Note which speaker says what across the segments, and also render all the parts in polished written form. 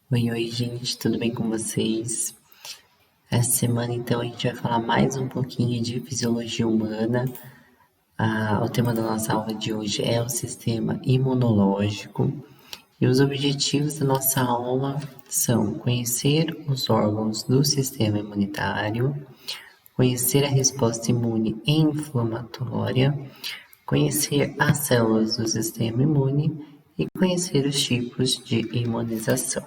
Speaker 1: Oi, gente, tudo bem com vocês? Essa semana, então, a gente vai falar mais um pouquinho de fisiologia humana. O tema da nossa aula de hoje é o sistema imunológico. E os objetivos da nossa aula são conhecer os órgãos do sistema imunitário, conhecer a resposta imune inflamatória, conhecer as células do sistema imune e conhecer os tipos de imunização.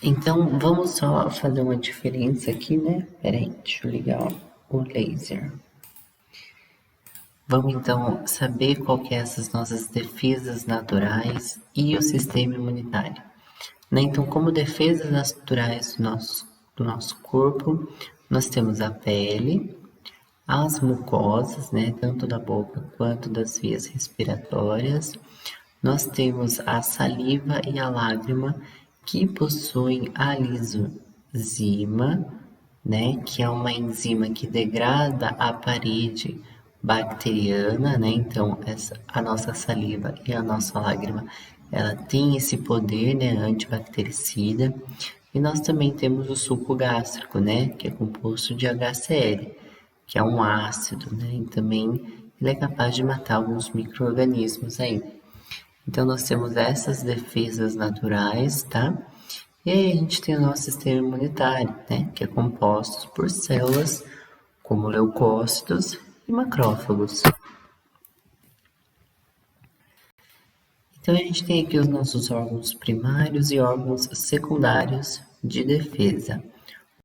Speaker 1: Então, vamos só fazer uma diferença aqui, né? Peraí, deixa eu ligar o laser. Vamos então saber qual que é essas nossas defesas naturais e o sistema imunitário. Né? Então, como defesas naturais do nosso corpo, nós temos a pele, as mucosas, né? Tanto da boca quanto das vias respiratórias. Nós temos a saliva e a lágrima, que possuem a lisozima, né, que é uma enzima que degrada a parede bacteriana, né? Então, a nossa saliva e a nossa lágrima, ela tem esse poder, né, antibactericida. E nós também temos o suco gástrico, né, que é composto de HCl, que é um ácido, né? E também ele é capaz de matar alguns micro-organismos aí. Então, nós temos essas defesas naturais, tá? E aí a gente tem o nosso sistema imunitário, né? Que é composto por células como leucócitos e macrófagos. Então, a gente tem aqui os nossos órgãos primários e órgãos secundários de defesa.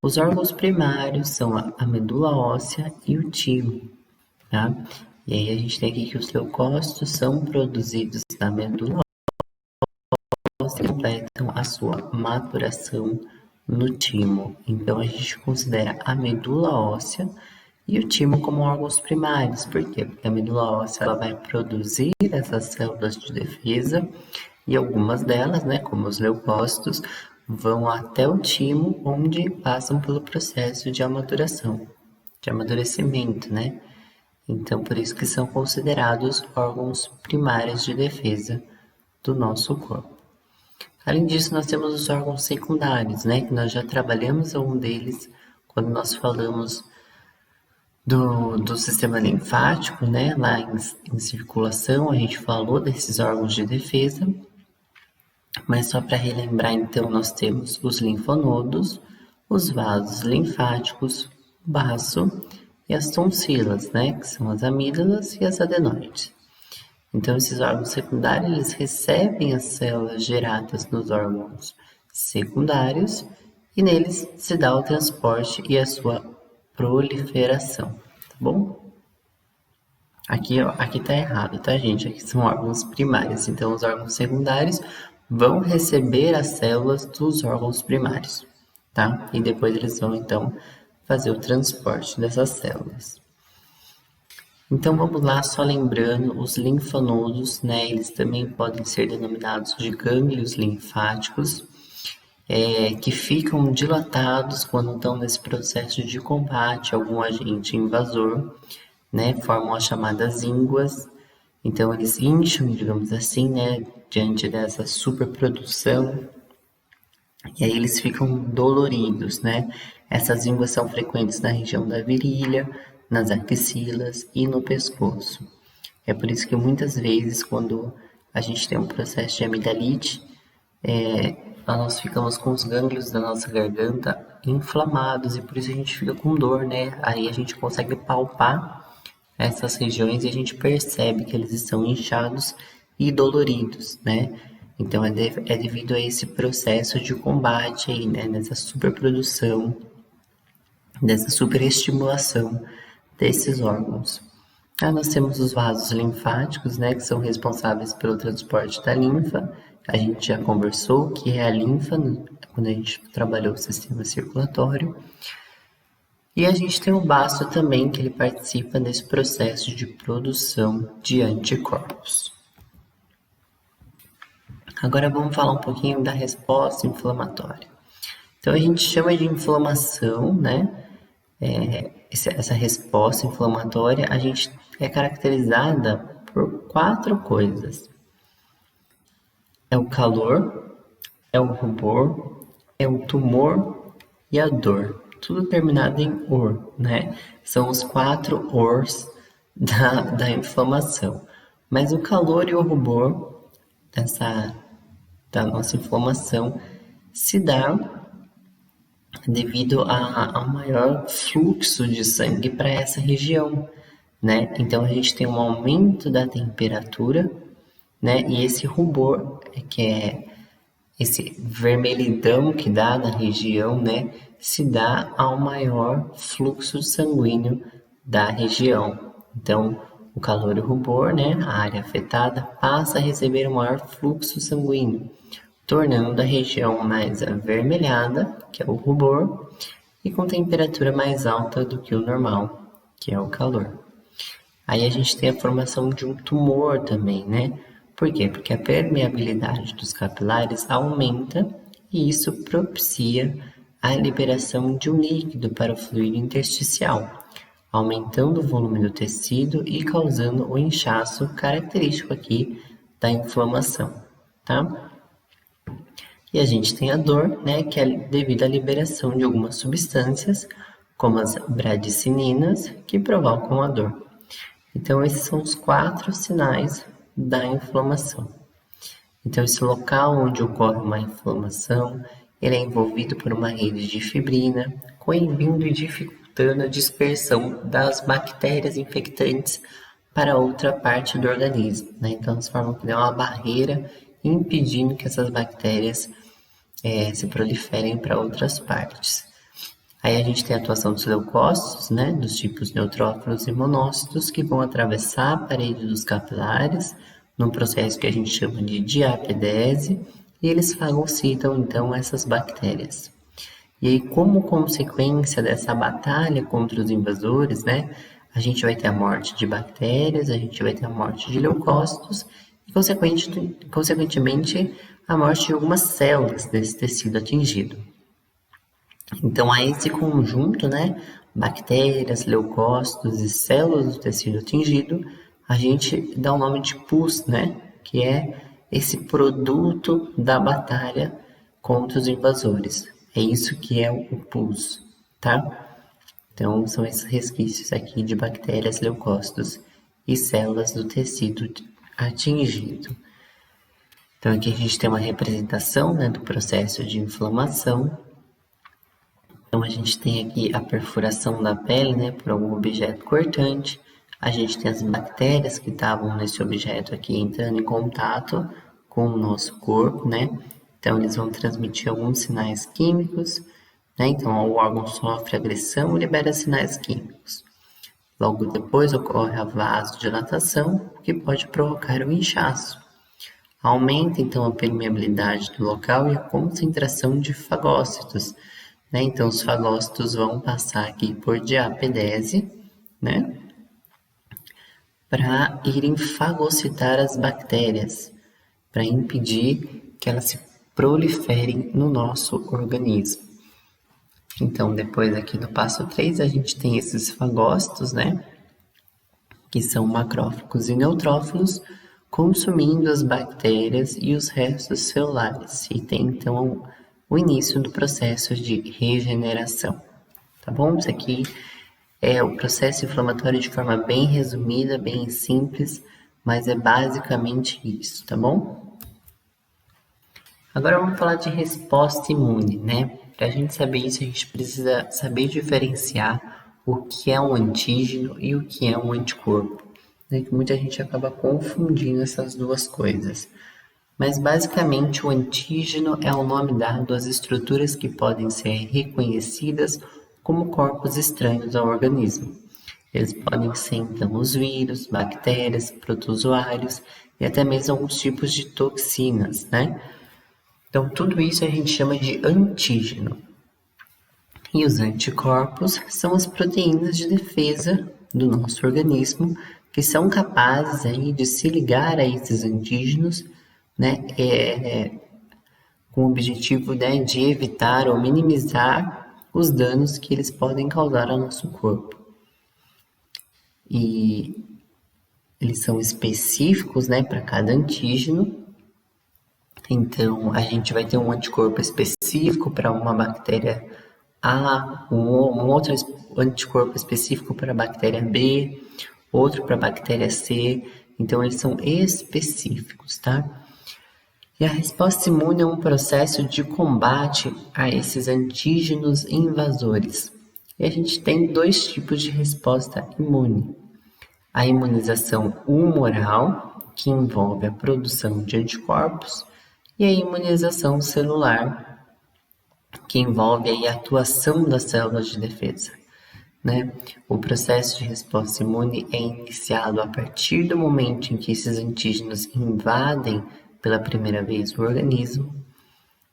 Speaker 1: Os órgãos primários são a medula óssea e o timo, tá? E aí a gente tem aqui que os leucócitos são produzidos na medula completam a sua maturação no timo. Então, a gente considera a medula óssea e o timo como órgãos primários. Por quê? Porque a medula óssea ela vai produzir essas células de defesa e algumas delas, né, como os leucócitos, vão até o timo, onde passam pelo processo de amaturação, de amadurecimento, né? Então, por isso que são considerados órgãos primários de defesa do nosso corpo. Além disso, nós temos os órgãos secundários, né? Que nós já trabalhamos um deles quando nós falamos do sistema linfático, né? Lá em circulação, a gente falou desses órgãos de defesa. Mas só para relembrar, então, nós temos os linfonodos, os vasos linfáticos, o baço e as tonsilas, né? Que são as amígdalas e as adenoides. Então, esses órgãos secundários, eles recebem as células geradas nos órgãos secundários e neles se dá o transporte e a sua proliferação, tá bom? Aqui tá errado, tá, gente? Aqui são órgãos primários, então os órgãos secundários vão receber as células dos órgãos primários, tá? E depois eles vão, então, fazer o transporte dessas células. Então vamos lá, só lembrando, os linfonodos, né, eles também podem ser denominados de gânglios linfáticos, que ficam dilatados quando estão nesse processo de combate a algum agente invasor, né, formam as chamadas ínguas. Então eles incham, digamos assim, né, diante dessa superprodução, e aí eles ficam doloridos, né? Essas ínguas são frequentes na região da virilha, nas axilas e no pescoço. É por isso que muitas vezes, quando a gente tem um processo de amidalite, nós ficamos com os gânglios da nossa garganta inflamados e por isso a gente fica com dor, né? Aí a gente consegue palpar essas regiões e a gente percebe que eles estão inchados e doloridos, né? Então é devido a esse processo de combate aí, né? Nessa superprodução, dessa superestimulação desses órgãos. Nós temos os vasos linfáticos, né, que são responsáveis pelo transporte da linfa. A gente já conversou que é a linfa, quando a gente trabalhou o sistema circulatório. E a gente tem o baço também, que ele participa desse processo de produção de anticorpos. Agora vamos falar um pouquinho da resposta inflamatória. Então a gente chama de inflamação, né? Essa resposta inflamatória, a gente é caracterizada por 4 coisas. É o calor, é o rubor, é o tumor e a dor. Tudo terminado em or, né? São os 4 ors da inflamação. Mas o calor e o rubor da nossa inflamação se dá devido ao maior fluxo de sangue para essa região, né? Então a gente tem um aumento da temperatura, né? E esse rubor, que é esse vermelhidão que dá na região, né? Se dá ao maior fluxo sanguíneo da região. Então, o calor e o rubor, né? A área afetada passa a receber um maior fluxo sanguíneo, tornando a região mais avermelhada, que é o rubor, e com temperatura mais alta do que o normal, que é o calor. Aí a gente tem a formação de um tumor também, né? Por quê? Porque a permeabilidade dos capilares aumenta e isso propicia a liberação de um líquido para o fluido intersticial, aumentando o volume do tecido e causando o inchaço característico aqui da inflamação, tá? E a gente tem a dor, né, que é devido à liberação de algumas substâncias, como as bradicininas, que provocam a dor. Então, esses são os 4 sinais da inflamação. Então, esse local onde ocorre uma inflamação, ele é envolvido por uma rede de fibrina, coibindo e dificultando a dispersão das bactérias infectantes para outra parte do organismo, né? Então, elas formam uma barreira impedindo que essas bactérias se proliferem para outras partes. Aí a gente tem a atuação dos leucócitos, né, dos tipos neutrófilos e monócitos, que vão atravessar a parede dos capilares, num processo que a gente chama de diapedese, e eles fagocitam, então, essas bactérias. E aí, como consequência dessa batalha contra os invasores, né, a gente vai ter a morte de bactérias, a gente vai ter a morte de leucócitos, e, consequentemente, a morte de algumas células desse tecido atingido. Então, a esse conjunto, né, bactérias, leucócitos e células do tecido atingido, a gente dá o nome de pus, né, que é esse produto da batalha contra os invasores. É isso que é o pus, tá? Então, são esses resquícios aqui de bactérias, leucócitos e células do tecido atingido. Então, aqui a gente tem uma representação, né, do processo de inflamação. Então, a gente tem aqui a perfuração da pele, né, por algum objeto cortante. A gente tem as bactérias que estavam nesse objeto aqui entrando em contato com o nosso corpo, né? Então, eles vão transmitir alguns sinais químicos, né? Então, o órgão sofre agressão e libera sinais químicos. Logo depois ocorre a vasodilatação, que pode provocar o inchaço. Aumenta, então, a permeabilidade do local e a concentração de fagócitos, né? Então, os fagócitos vão passar aqui por diapedese, né? Para irem fagocitar as bactérias, para impedir que elas se proliferem no nosso organismo. Então, depois aqui do passo 3, a gente tem esses fagócitos, né? Que são macrófagos e neutrófilos, consumindo as bactérias e os restos celulares. E tem, então, o início do processo de regeneração. Tá bom? Isso aqui é o processo inflamatório de forma bem resumida, bem simples, mas é basicamente isso, tá bom? Agora vamos falar de resposta imune, né? Para a gente saber isso, a gente precisa saber diferenciar o que é um antígeno e o que é um anticorpo. Né? Que muita gente acaba confundindo essas duas coisas. Mas basicamente o antígeno é o nome dado às estruturas que podem ser reconhecidas como corpos estranhos ao organismo. Eles podem ser então os vírus, bactérias, protozoários e até mesmo alguns tipos de toxinas, né? Então tudo isso a gente chama de antígeno. E os anticorpos são as proteínas de defesa do nosso organismo que são capazes aí de se ligar a esses antígenos, né, com o objetivo, né, de evitar ou minimizar os danos que eles podem causar ao nosso corpo. E eles são específicos, né, para cada antígeno, Então, a gente vai ter um anticorpo específico para uma bactéria A, um outro anticorpo específico para a bactéria B, outro para a bactéria C. Então, eles são específicos, tá? E a resposta imune é um processo de combate a esses antígenos invasores. E a gente tem dois tipos de resposta imune. A imunização humoral, que envolve a produção de anticorpos, e a imunização celular, que envolve a atuação das células de defesa. Né? O processo de resposta imune é iniciado a partir do momento em que esses antígenos invadem pela primeira vez o organismo.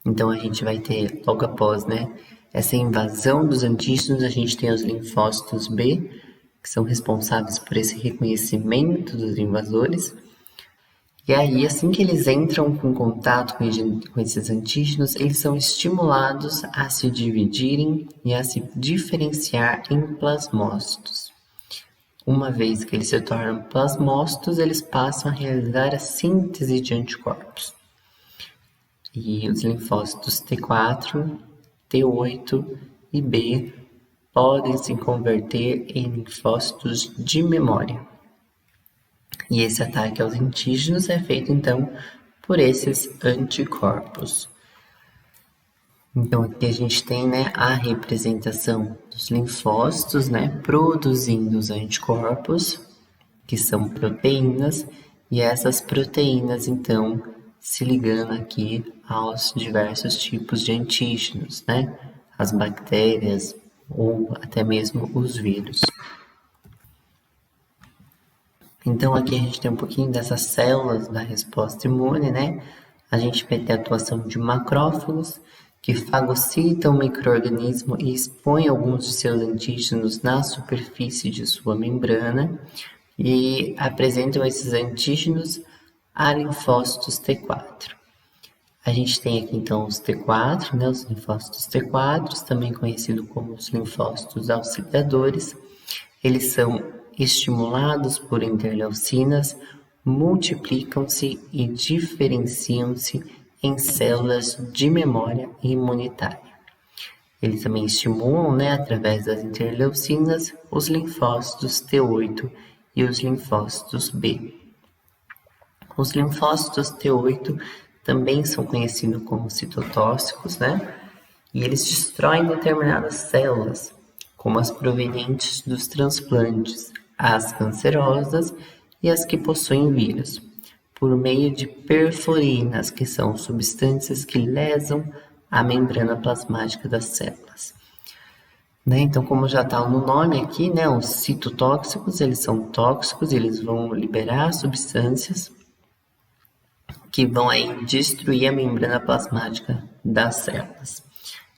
Speaker 1: Então a gente vai ter, logo após, né, essa invasão dos antígenos, a gente tem os linfócitos B, que são responsáveis por esse reconhecimento dos invasores. E aí, assim que eles entram em contato com esses antígenos, eles são estimulados a se dividirem e a se diferenciar em plasmócitos. Uma vez que eles se tornam plasmócitos, eles passam a realizar a síntese de anticorpos. E os linfócitos T4, T8 e B podem se converter em linfócitos de memória. E esse ataque aos antígenos é feito, então, por esses anticorpos. Então, aqui a gente tem, né, a representação dos linfócitos, né, produzindo os anticorpos, que são proteínas, e essas proteínas, então, se ligando aqui aos diversos tipos de antígenos, né, as bactérias ou até mesmo os vírus. Então, aqui a gente tem um pouquinho dessas células da resposta imune, né? A gente vai ter a atuação de macrófagos, que fagocitam o micro-organismo e expõem alguns de seus antígenos na superfície de sua membrana e apresentam esses antígenos a linfócitos T4. A gente tem aqui, então, os T4, né? Os linfócitos T4, também conhecidos como os linfócitos auxiliadores. Eles são estimulados por interleucinas, multiplicam-se e diferenciam-se em células de memória imunitária. Eles também estimulam, né, através das interleucinas, os linfócitos T8 e os linfócitos B. Os linfócitos T8 também são conhecidos como citotóxicos, né? E eles destroem determinadas células, como as provenientes dos transplantes, as cancerosas e as que possuem vírus, por meio de perforinas, que são substâncias que lesam a membrana plasmática das células. Né? Então, como já está no nome aqui, né, os citotóxicos, eles são tóxicos, eles vão liberar substâncias que vão aí destruir a membrana plasmática das células.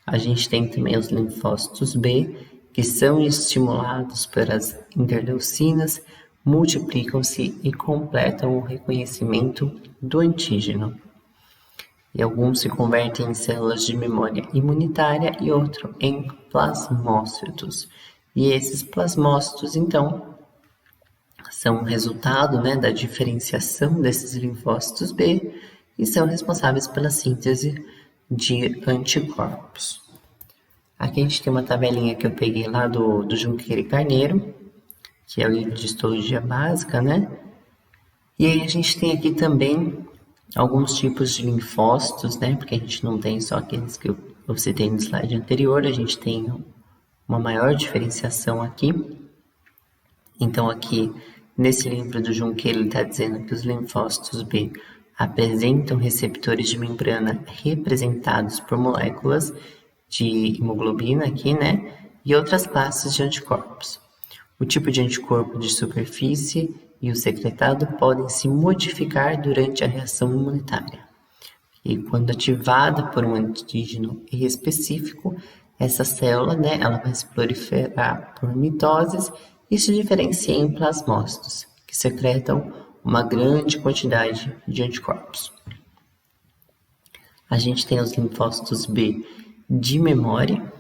Speaker 1: A gente tem também os linfócitos B, que são estimulados pelas interleucinas, multiplicam-se e completam o reconhecimento do antígeno. E alguns se convertem em células de memória imunitária e outros em plasmócitos. E esses plasmócitos, então, são resultado, né, da diferenciação desses linfócitos B e são responsáveis pela síntese de anticorpos. Aqui a gente tem uma tabelinha que eu peguei lá do Junqueira e Carneiro, que é o livro de histologia básica, né? E aí a gente tem aqui também alguns tipos de linfócitos, né? Porque a gente não tem só aqueles que eu citei no slide anterior, a gente tem uma maior diferenciação aqui. Então aqui, nesse livro do Junqueira, ele está dizendo que os linfócitos B apresentam receptores de membrana representados por moléculas de hemoglobina aqui, né? E outras classes de anticorpos. O tipo de anticorpo de superfície e o secretado podem se modificar durante a reação imunitária. E quando ativada por um antígeno específico, essa célula, né, ela vai se proliferar por mitoses e se diferencia em plasmócitos, que secretam uma grande quantidade de anticorpos. A gente tem os linfócitos B de memória,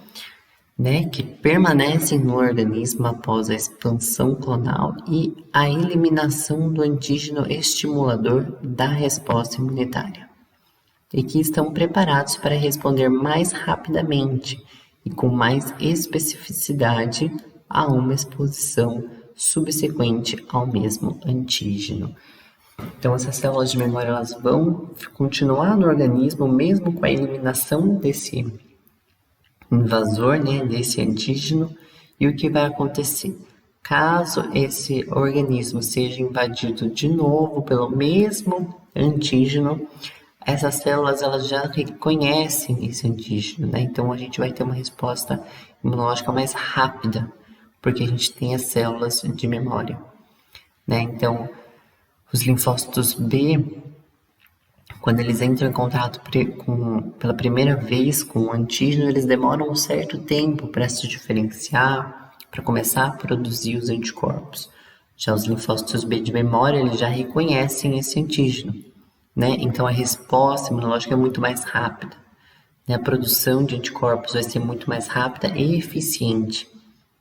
Speaker 1: né, que permanecem no organismo após a expansão clonal e a eliminação do antígeno estimulador da resposta imunitária. e que estão preparados para responder mais rapidamente e com mais especificidade a uma exposição subsequente ao mesmo antígeno. Então, essas células de memória elas vão continuar no organismo mesmo com a eliminação desse invasor, né, desse antígeno. E o que vai acontecer? Caso esse organismo seja invadido de novo pelo mesmo antígeno, essas células elas já reconhecem esse antígeno, né? Então a gente vai ter uma resposta imunológica mais rápida, porque a gente tem as células de memória, né? Então, os linfócitos B, quando eles entram em contato pela primeira vez com o antígeno, eles demoram um certo tempo para se diferenciar, para começar a produzir os anticorpos. Já os linfócitos B de memória, eles já reconhecem esse antígeno, né? Então a resposta imunológica é muito mais rápida, né? A produção de anticorpos vai ser muito mais rápida e eficiente,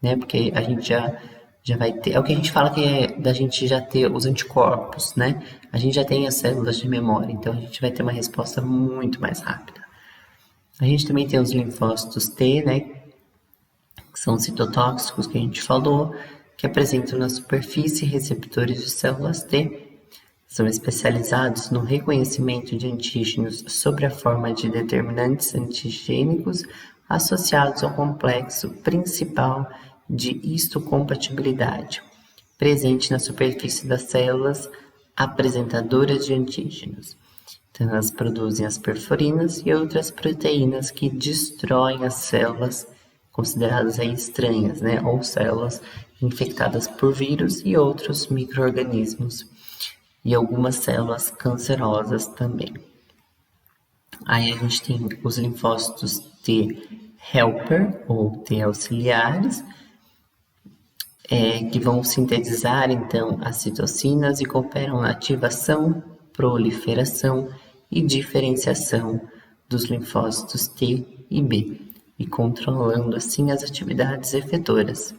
Speaker 1: né? Porque a gente já vai ter, é o que a gente fala que é da gente já ter os anticorpos, né? A gente já tem as células de memória, então a gente vai ter uma resposta muito mais rápida. A gente também tem os linfócitos T, né? Que são citotóxicos que a gente falou, que apresentam na superfície receptores de células T. São especializados no reconhecimento de antígenos sob a forma de determinantes antigênicos associados ao complexo principal de histocompatibilidade, presente na superfície das células apresentadoras de antígenos. Então, elas produzem as perforinas e outras proteínas que destroem as células consideradas aí estranhas, né? Ou células infectadas por vírus e outros micro-organismos, e algumas células cancerosas também. Aí a gente tem os linfócitos T helper ou T auxiliares, que vão sintetizar então as citocinas e cooperam na ativação, proliferação e diferenciação dos linfócitos T e B, e controlando assim as atividades efetoras.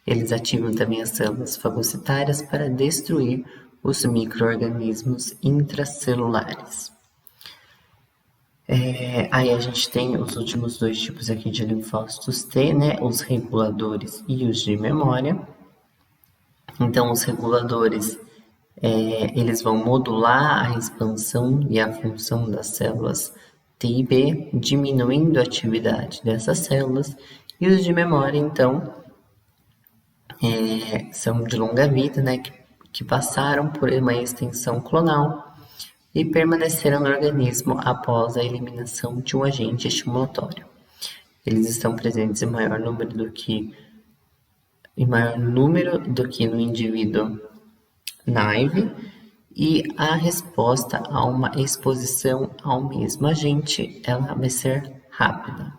Speaker 1: Eles ativam também as células fagocitárias para destruir os micro-organismos intracelulares. Aí a gente tem os últimos dois tipos aqui de linfócitos T, né? Os reguladores e os de memória. Então, os reguladores, eles vão modular a expansão e a função das células T e B, diminuindo a atividade dessas células. E os de memória, então, são de longa vida, né? Que passaram por uma extensão clonal e permaneceram no organismo após a eliminação de um agente estimulatório. Eles estão presentes em maior número do que no indivíduo naive, e a resposta a uma exposição ao mesmo agente ela vai ser rápida.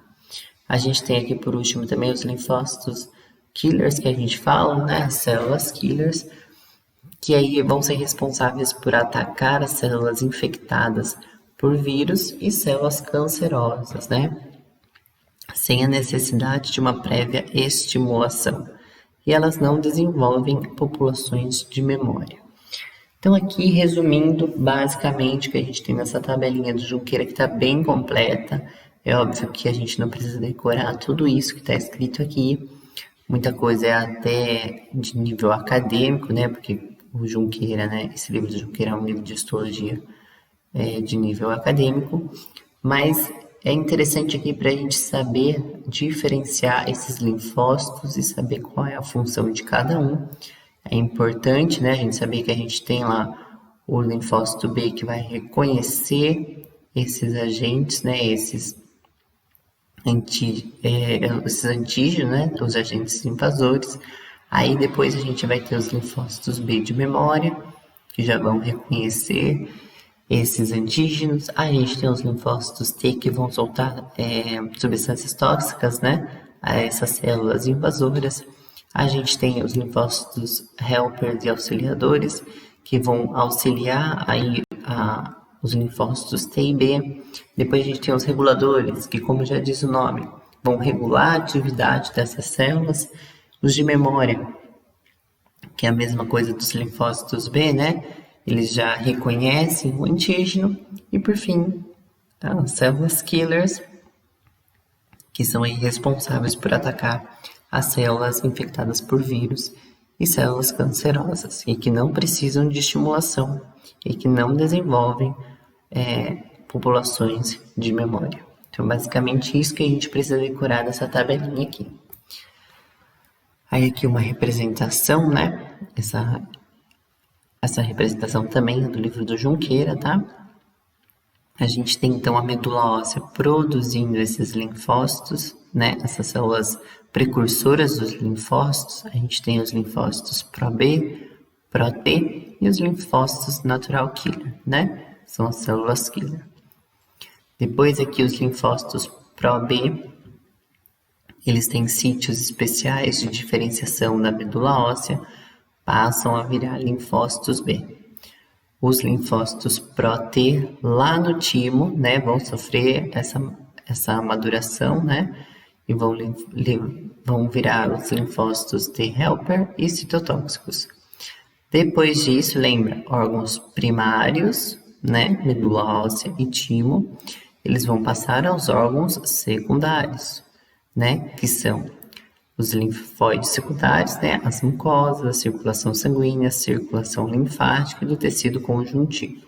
Speaker 1: A gente tem aqui por último também os linfócitos killers que a gente fala, né? Células killers, que aí vão ser responsáveis por atacar as células infectadas por vírus e células cancerosas, né? Sem a necessidade de uma prévia estimulação. E elas não desenvolvem populações de memória. Então aqui, resumindo, basicamente o que a gente tem nessa tabelinha do Junqueira, que está bem completa. É óbvio que a gente não precisa decorar tudo isso que está escrito aqui. Muita coisa é até de nível acadêmico, né? Porque o Junqueira, né? Esse livro do Junqueira é um livro de histologia de nível acadêmico, mas é interessante aqui para a gente saber diferenciar esses linfócitos e saber qual é a função de cada um. É importante, né? A gente saber que a gente tem lá o linfócito B que vai reconhecer esses agentes, né? Esses antígenos, né? Os agentes invasores. Aí depois a gente vai ter os linfócitos B de memória, que já vão reconhecer esses antígenos. Aí a gente tem os linfócitos T que vão soltar substâncias tóxicas, né? A essas células invasoras. A gente tem os linfócitos helpers e auxiliadores, que vão auxiliar aí os linfócitos T e B. Depois a gente tem os reguladores, que, como já diz o nome, vão regular a atividade dessas células. Os de memória, que é a mesma coisa dos linfócitos B, né? Eles já reconhecem o antígeno. E, por fim, as células killers, que são aí responsáveis por atacar as células infectadas por vírus e células cancerosas, e que não precisam de estimulação e que não desenvolvem populações de memória. Então, basicamente, isso que a gente precisa decorar dessa tabelinha aqui. Aí aqui uma representação, né? Essa representação também é do livro do Junqueira, tá? A gente tem então a medula óssea produzindo esses linfócitos, né? Essas células precursoras dos linfócitos. A gente tem os linfócitos Pro-B, Pro-T e os linfócitos natural killer, né? São as células killer. Depois aqui os linfócitos Pro-B, eles têm sítios especiais de diferenciação da medula óssea, passam a virar linfócitos B. Os linfócitos Pro-T lá no timo, né, vão sofrer essa maduração, né, e vão virar os linfócitos T helper e citotóxicos. Depois disso, lembra, órgãos primários, né, medula óssea e timo, eles vão passar aos órgãos secundários, né, que são os linfóides secundários, né, as mucosas, a circulação sanguínea, a circulação linfática e do tecido conjuntivo.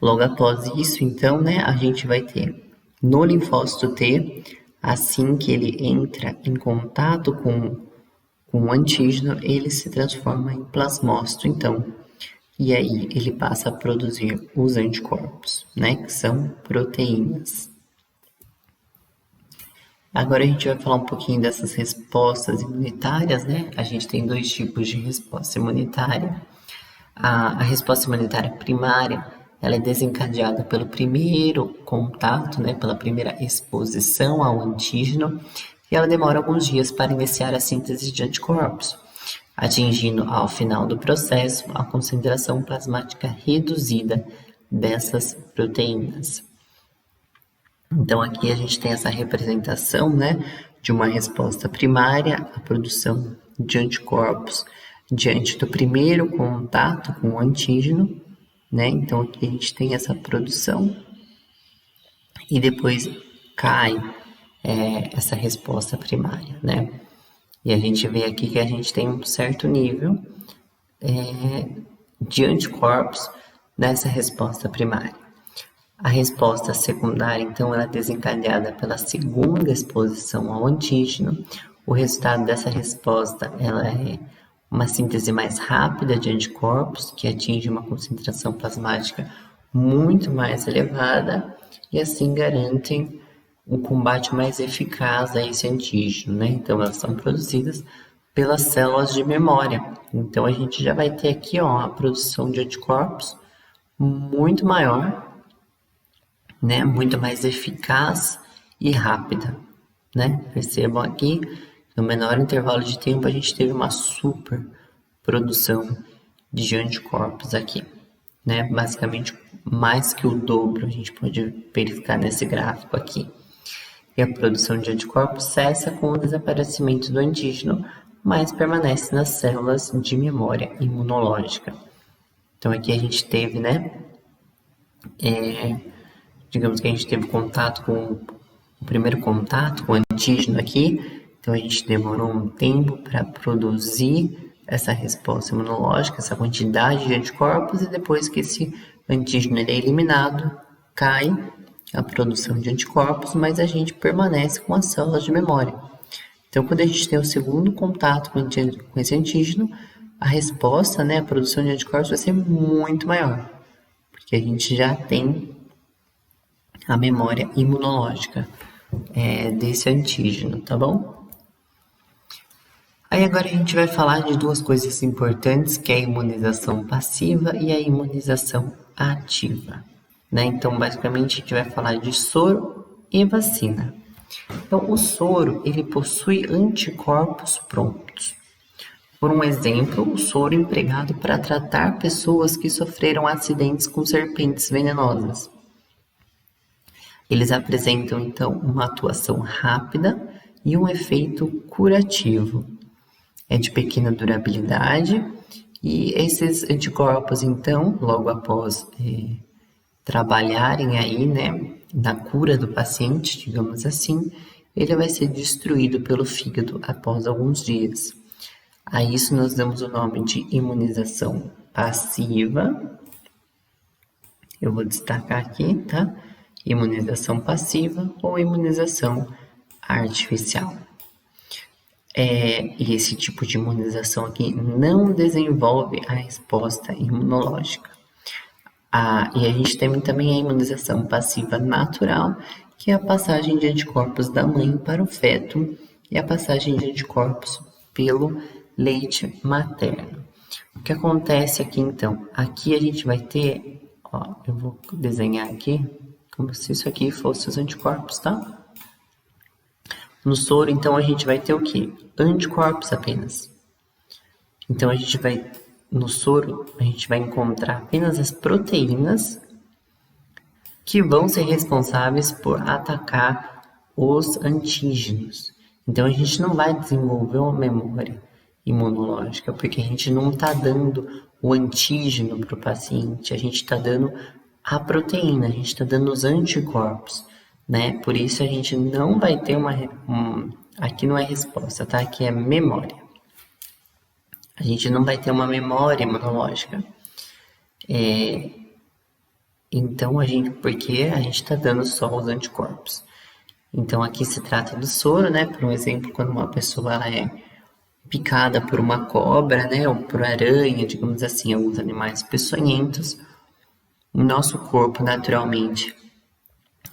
Speaker 1: Logo após isso, então, né, a gente vai ter no linfócito T, assim que ele entra em contato com o antígeno, ele se transforma em plasmócito, então, e aí ele passa a produzir os anticorpos, né, que são proteínas. Agora a gente vai falar um pouquinho dessas respostas imunitárias, né? A gente tem dois tipos de resposta imunitária. A resposta imunitária primária, ela é desencadeada pelo primeiro contato, né? Pela primeira exposição ao antígeno, e ela demora alguns dias para iniciar a síntese de anticorpos, atingindo ao final do processo a concentração plasmática reduzida dessas proteínas. Então, aqui a gente tem essa representação, né, de uma resposta primária, a produção de anticorpos diante do primeiro contato com o antígeno, né? Então, aqui a gente tem essa produção e depois cai essa resposta primária, né? E a gente vê aqui que a gente tem um certo nível de anticorpos nessa resposta primária. A resposta secundária, então, ela é desencadeada pela segunda exposição ao antígeno. O resultado dessa resposta, ela é uma síntese mais rápida de anticorpos, que atinge uma concentração plasmática muito mais elevada e assim garantem um combate mais eficaz a esse antígeno, né? Então, elas são produzidas pelas células de memória. Então, a gente já vai ter aqui, ó, a produção de anticorpos muito maior, né, muito mais eficaz e rápida, né? Percebam aqui, no menor intervalo de tempo, a gente teve uma super produção de anticorpos aqui, né? Basicamente, mais que o dobro, a gente pode verificar nesse gráfico aqui. E a produção de anticorpos cessa com o desaparecimento do antígeno, mas permanece nas células de memória imunológica. Então, aqui a gente teve, né? Digamos que a gente teve o primeiro contato com o antígeno aqui, então a gente demorou um tempo para produzir essa resposta imunológica, essa quantidade de anticorpos, e depois que esse antígeno é eliminado, cai a produção de anticorpos, mas a gente permanece com as células de memória. Então, quando a gente tem o segundo contato com esse antígeno, a resposta, né, a produção de anticorpos vai ser muito maior, porque a gente já tem a memória imunológica desse antígeno, tá bom? Aí agora a gente vai falar de duas coisas importantes, que é a imunização passiva e a imunização ativa, né? Então, basicamente, a gente vai falar de soro e vacina. Então, o soro, ele possui anticorpos prontos. Por um exemplo, o soro empregado para tratar pessoas que sofreram acidentes com serpentes venenosas. Eles apresentam, então, uma atuação rápida e um efeito curativo. É de pequena durabilidade e esses anticorpos, então, logo após trabalharem aí, né, na cura do paciente, digamos assim, ele vai ser destruído pelo fígado após alguns dias. A isso nós damos o nome de imunização passiva. Eu vou destacar aqui, tá? Imunização passiva ou imunização artificial. E esse tipo de imunização aqui não desenvolve a resposta imunológica. E a gente tem também a imunização passiva natural, que é a passagem de anticorpos da mãe para o feto e a passagem de anticorpos pelo leite materno. O que acontece aqui então? Aqui a gente vai ter, eu vou desenhar aqui como se isso aqui fosse os anticorpos, tá? No soro, então, a gente vai ter o quê? Anticorpos apenas. Então, no soro, a gente vai encontrar apenas as proteínas que vão ser responsáveis por atacar os antígenos. Então, a gente não vai desenvolver uma memória imunológica, porque a gente não está dando o antígeno para o paciente, a gente está dando a proteína, a gente está dando os anticorpos, né? Por isso a gente não vai ter aqui não é resposta, tá? Aqui é memória. A gente não vai ter uma memória imunológica. Então, porque a gente está dando só os anticorpos. Então, aqui se trata do soro, né? Por um exemplo, quando uma pessoa ela é picada por uma cobra, né? Ou por aranha, digamos assim, alguns animais peçonhentos, o nosso corpo, naturalmente,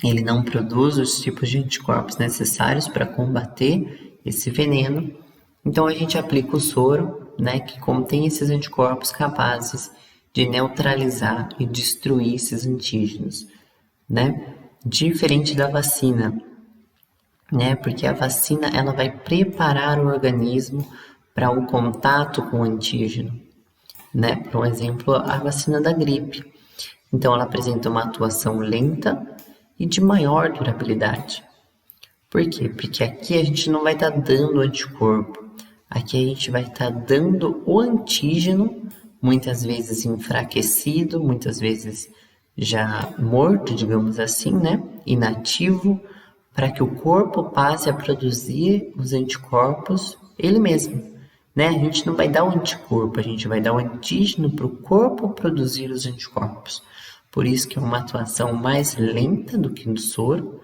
Speaker 1: ele não produz os tipos de anticorpos necessários para combater esse veneno. Então, a gente aplica o soro, né? Que contém esses anticorpos capazes de neutralizar e destruir esses antígenos, né? Diferente da vacina, né? Porque a vacina ela vai preparar o organismo para o contato com o antígeno, né? Por exemplo, a vacina da gripe. Então, ela apresenta uma atuação lenta e de maior durabilidade. Por quê? Porque aqui a gente não vai estar dando anticorpo. Aqui a gente vai estar dando o antígeno, muitas vezes enfraquecido, muitas vezes já morto, digamos assim, né? Inativo, para que o corpo passe a produzir os anticorpos ele mesmo, né? A gente não vai dar o anticorpo, a gente vai dar o antígeno para o corpo produzir os anticorpos. Por isso que é uma atuação mais lenta do que no soro,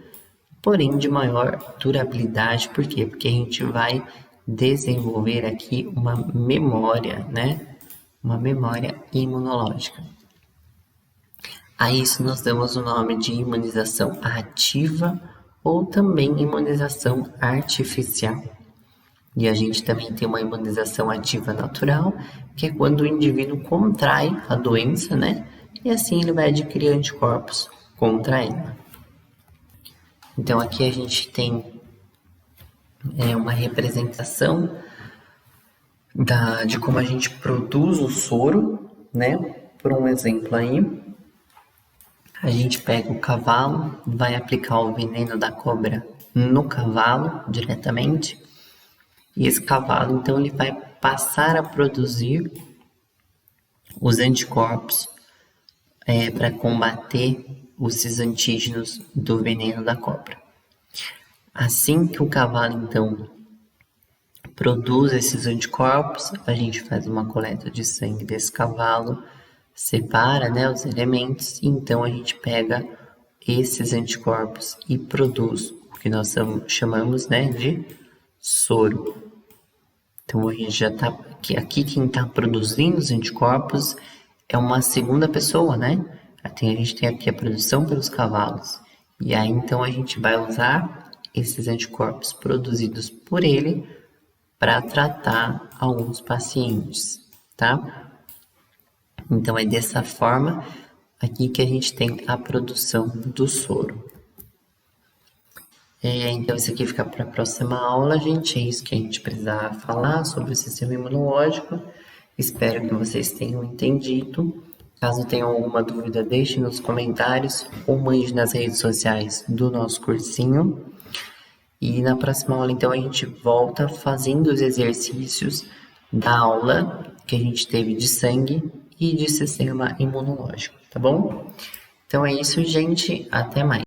Speaker 1: porém de maior durabilidade. Por quê? Porque a gente vai desenvolver aqui uma memória, né? Uma memória imunológica. A isso nós damos o nome de imunização ativa ou também imunização artificial. E a gente também tem uma imunização ativa natural, que é quando o indivíduo contrai a doença, né? E assim ele vai adquirir anticorpos contra ela. Então aqui a gente tem uma representação de como a gente produz o soro, né? Por um exemplo aí, a gente pega o cavalo, vai aplicar o veneno da cobra no cavalo diretamente, e esse cavalo então ele vai passar a produzir os anticorpos para combater esses antígenos do veneno da cobra. Assim que o cavalo então produz esses anticorpos, a gente faz uma coleta de sangue desse cavalo, separa, né, os elementos, e então a gente pega esses anticorpos e produz o que nós chamamos, né, de soro. Então a gente já está aqui quem está produzindo os anticorpos é uma segunda pessoa, né? A gente tem aqui a produção pelos cavalos. E aí então a gente vai usar esses anticorpos produzidos por ele para tratar alguns pacientes, tá? Então é dessa forma aqui que a gente tem a produção do soro. Então isso aqui fica para a próxima aula, gente. É isso que a gente precisava falar sobre o sistema imunológico. Espero que vocês tenham entendido. Caso tenham alguma dúvida, deixe nos comentários ou mande nas redes sociais do nosso cursinho. E na próxima aula, então, a gente volta fazendo os exercícios da aula que a gente teve de sangue e de sistema imunológico, tá bom? Então é isso, gente. Até mais.